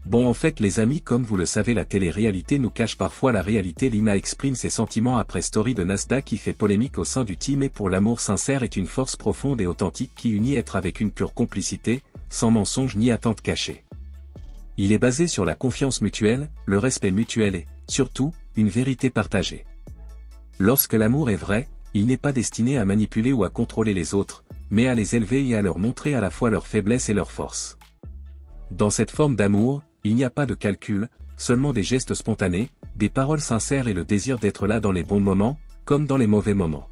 Bon en fait les amis comme vous le savez la télé-réalité nous cache parfois la réalité. Lina exprime ses sentiments après story de Nasdaq qui fait polémique au sein du team et pour l'amour sincère est une force profonde et authentique qui unit être avec une pure complicité, sans mensonge ni attente cachée. Il est basé sur la confiance mutuelle, le respect mutuel et, surtout, une vérité partagée. Lorsque l'amour est vrai, il n'est pas destiné à manipuler ou à contrôler les autres, mais à les élever et à leur montrer à la fois leurs faiblesses et leurs forces. Dans cette forme d'amour, il n'y a pas de calcul, seulement des gestes spontanés, des paroles sincères et le désir d'être là dans les bons moments, comme dans les mauvais moments.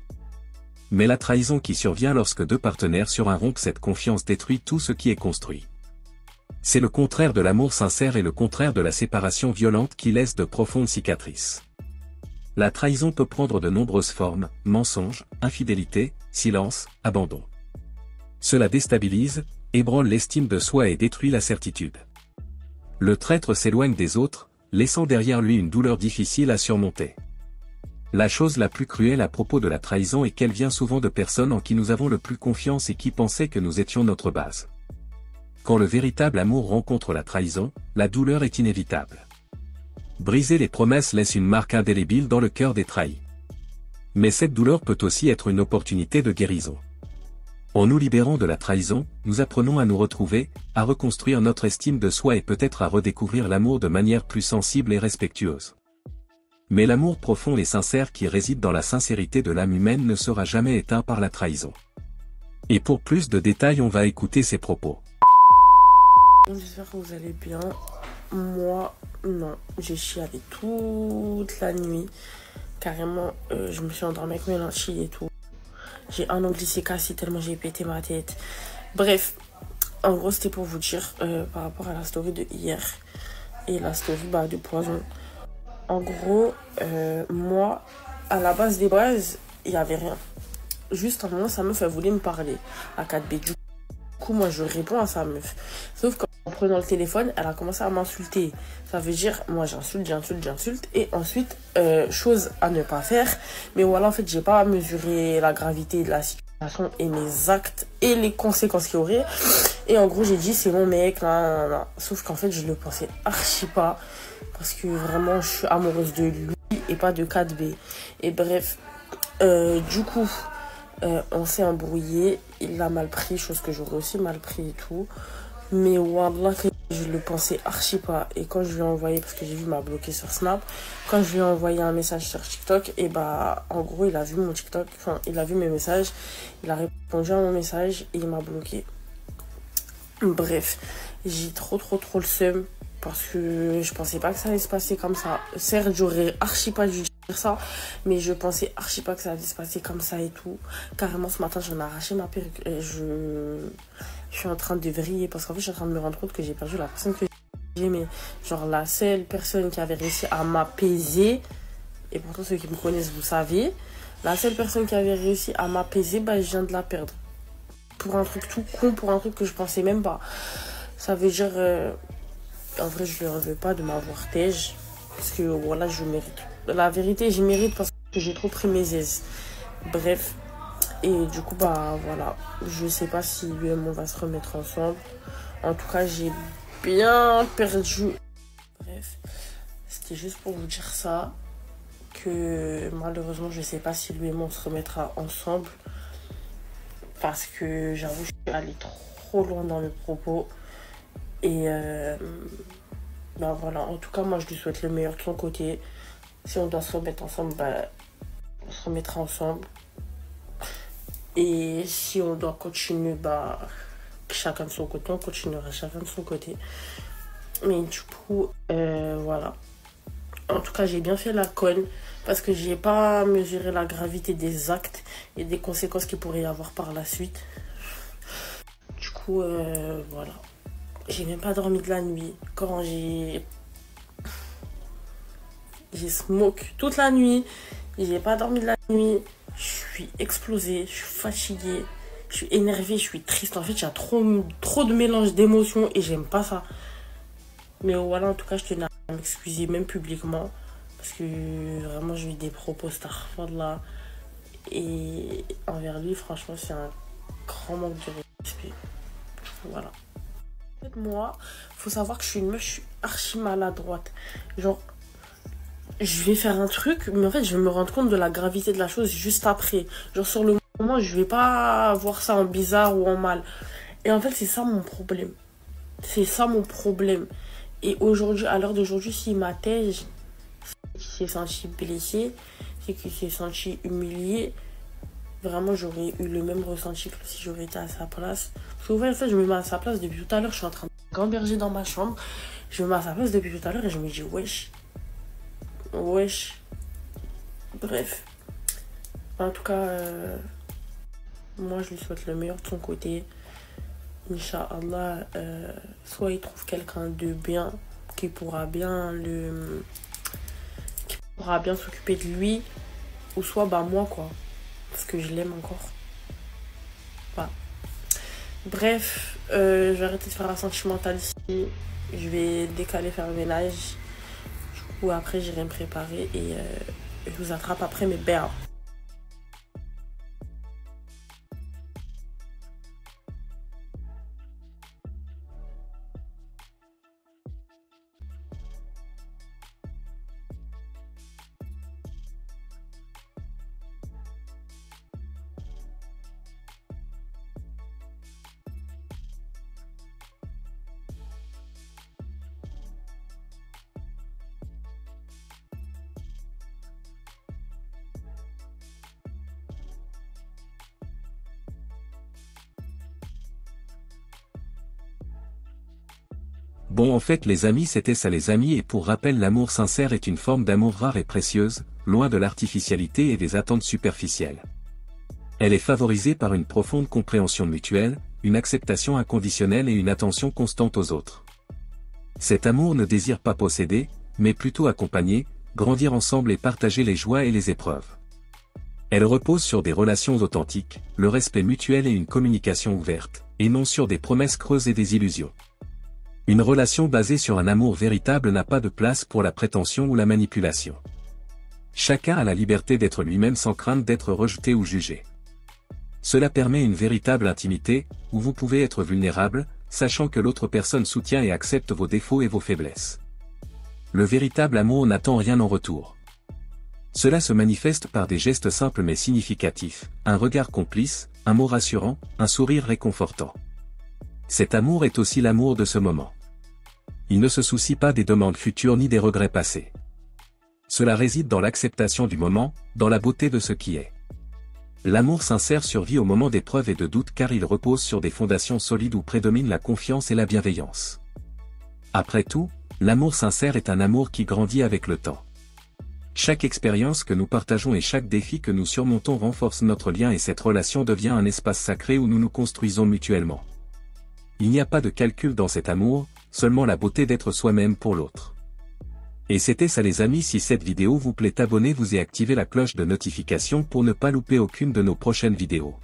Mais la trahison qui survient lorsque deux partenaires sur un rompent cette confiance détruit tout ce qui est construit. C'est le contraire de l'amour sincère et le contraire de la séparation violente qui laisse de profondes cicatrices. La trahison peut prendre de nombreuses formes, mensonges, infidélité, silence, abandon. Cela déstabilise, ébranle l'estime de soi et détruit la certitude. Le traître s'éloigne des autres, laissant derrière lui une douleur difficile à surmonter. La chose la plus cruelle à propos de la trahison est qu'elle vient souvent de personnes en qui nous avons le plus confiance et qui pensaient que nous étions notre base. Quand le véritable amour rencontre la trahison, la douleur est inévitable. Briser les promesses laisse une marque indélébile dans le cœur des trahis. Mais cette douleur peut aussi être une opportunité de guérison. En nous libérant de la trahison, nous apprenons à nous retrouver, à reconstruire notre estime de soi et peut-être à redécouvrir l'amour de manière plus sensible et respectueuse. Mais l'amour profond et sincère qui réside dans la sincérité de l'âme humaine ne sera jamais éteint par la trahison. Et pour plus de détails on va écouter ses propos. J'espère que vous allez bien. Moi, non. J'ai chialé toute la nuit. Carrément, je me suis endormie avec mes lentilles et tout. J'ai un ongle qui s'est cassé tellement j'ai pété ma tête. Bref, en gros, c'était pour vous dire par rapport à la story de hier et la story de Poison. En gros, moi, à la base des bases, il n'y avait rien. Juste un moment, sa meuf, elle voulait me parler à 4B. Du coup, moi, je réponds à sa meuf. Sauf qu'en prenant le téléphone, elle a commencé à m'insulter. Ça veut dire, moi, j'insulte. Et ensuite, chose à ne pas faire. Mais voilà, en fait, j'ai pas mesuré la gravité de la situation et mes actes et les conséquences qu'il y aurait. Et en gros, j'ai dit, c'est mon mec, là. Sauf qu'en fait, je le pensais archi pas. Parce que vraiment, je suis amoureuse de lui et pas de 4B. Et bref, du coup... on s'est embrouillé, il l'a mal pris, chose que j'aurais aussi mal pris et tout. Mais wallah que je le pensais archi pas. Et quand je lui ai envoyé, parce que j'ai vu il m'a bloqué sur Snap, quand je lui ai envoyé un message sur TikTok, et en gros il a vu mon TikTok, enfin il a vu mes messages, il a répondu à mon message et il m'a bloqué. Bref, j'ai trop le seum. Parce que je pensais pas que ça allait se passer comme ça. Certes, j'aurais archi pas dû dire ça. Mais je pensais archi pas que ça allait se passer comme ça et tout. Carrément, ce matin, j'en ai arraché ma perruque. Et je suis en train de vriller. Parce qu'en fait, je suis en train de me rendre compte que j'ai perdu la personne que j'aimais. Genre, la seule personne qui avait réussi à m'apaiser. Et pourtant, ceux qui me connaissent, vous savez. La seule personne qui avait réussi à m'apaiser, je viens de la perdre. Pour un truc tout con, pour un truc que je pensais même pas. Ça veut dire... En vrai, je ne lui en veux pas de m'avoir tège. Parce que voilà, je mérite. La vérité, je mérite parce que j'ai trop pris mes aises. Bref. Et du coup, voilà. Je sais pas si lui et moi on va se remettre ensemble. En tout cas, j'ai bien perdu. Bref. C'était juste pour vous dire ça. Que malheureusement, je sais pas si lui et moi on se remettra ensemble. Parce que j'avoue, je suis allée trop loin dans mes propos. Et voilà, en tout cas, moi je lui souhaite le meilleur de son côté. Si on doit se remettre ensemble, on se remettra ensemble. Et si on doit continuer, chacun de son côté, on continuera chacun de son côté. Mais du coup, voilà. En tout cas, j'ai bien fait la conne parce que j'ai pas mesuré la gravité des actes et des conséquences qu'il pourrait y avoir par la suite. Du coup, voilà. J'ai même pas dormi de la nuit. Quand j'ai smoke toute la nuit. J'ai pas dormi de la nuit. Je suis explosée. Je suis fatiguée. Je suis énervée. Je suis triste. En fait, il y a trop de mélange d'émotions et j'aime pas ça. Mais voilà, en tout cas, je tenais à m'excuser, même publiquement. Parce que vraiment, j'ai eu des propos là. Et envers lui, franchement, c'est un grand manque de respect. Voilà. En fait, moi, faut savoir que je suis une meuf, je suis archi maladroite. Genre, je vais faire un truc, mais en fait, je vais me rendre compte de la gravité de la chose juste après. Genre, sur le moment, je vais pas voir ça en bizarre ou en mal. Et en fait, c'est ça mon problème. C'est ça mon problème. Et aujourd'hui, à l'heure d'aujourd'hui, s'il m'attège, c'est qu'il s'est senti blessé, c'est qu'il s'est senti humilié. Vraiment, j'aurais eu le même ressenti que si j'aurais été à sa place. Souvent, en fait, je me mets à sa place depuis tout à l'heure. Je suis en train de gamberger dans ma chambre. Je me mets à sa place depuis tout à l'heure et je me dis, wesh. Wesh. Bref. En tout cas, moi, je lui souhaite le meilleur de son côté. Inch'Allah, soit il trouve quelqu'un de bien qui pourra bien s'occuper de lui, ou soit bah moi quoi, parce que je l'aime encore. Voilà. Bref, je vais arrêter de faire la sentimentale ici. Je vais décaler faire le ménage. Du coup après j'irai me préparer et je vous attrape après mes berres. Bon en fait les amis c'était ça les amis et pour rappel l'amour sincère est une forme d'amour rare et précieuse, loin de l'artificialité et des attentes superficielles. Elle est favorisée par une profonde compréhension mutuelle, une acceptation inconditionnelle et une attention constante aux autres. Cet amour ne désire pas posséder, mais plutôt accompagner, grandir ensemble et partager les joies et les épreuves. Elle repose sur des relations authentiques, le respect mutuel et une communication ouverte, et non sur des promesses creuses et des illusions. Une relation basée sur un amour véritable n'a pas de place pour la prétention ou la manipulation. Chacun a la liberté d'être lui-même sans crainte d'être rejeté ou jugé. Cela permet une véritable intimité, où vous pouvez être vulnérable, sachant que l'autre personne soutient et accepte vos défauts et vos faiblesses. Le véritable amour n'attend rien en retour. Cela se manifeste par des gestes simples mais significatifs, un regard complice, un mot rassurant, un sourire réconfortant. Cet amour est aussi l'amour de ce moment. Il ne se soucie pas des demandes futures ni des regrets passés. Cela réside dans l'acceptation du moment, dans la beauté de ce qui est. L'amour sincère survit au moment d'épreuves et de doutes car il repose sur des fondations solides où prédominent la confiance et la bienveillance. Après tout, l'amour sincère est un amour qui grandit avec le temps. Chaque expérience que nous partageons et chaque défi que nous surmontons renforce notre lien et cette relation devient un espace sacré où nous nous construisons mutuellement. Il n'y a pas de calcul dans cet amour, seulement la beauté d'être soi-même pour l'autre. Et c'était ça les amis, si cette vidéo vous plaît abonnez-vous et activez la cloche de notification pour ne pas louper aucune de nos prochaines vidéos.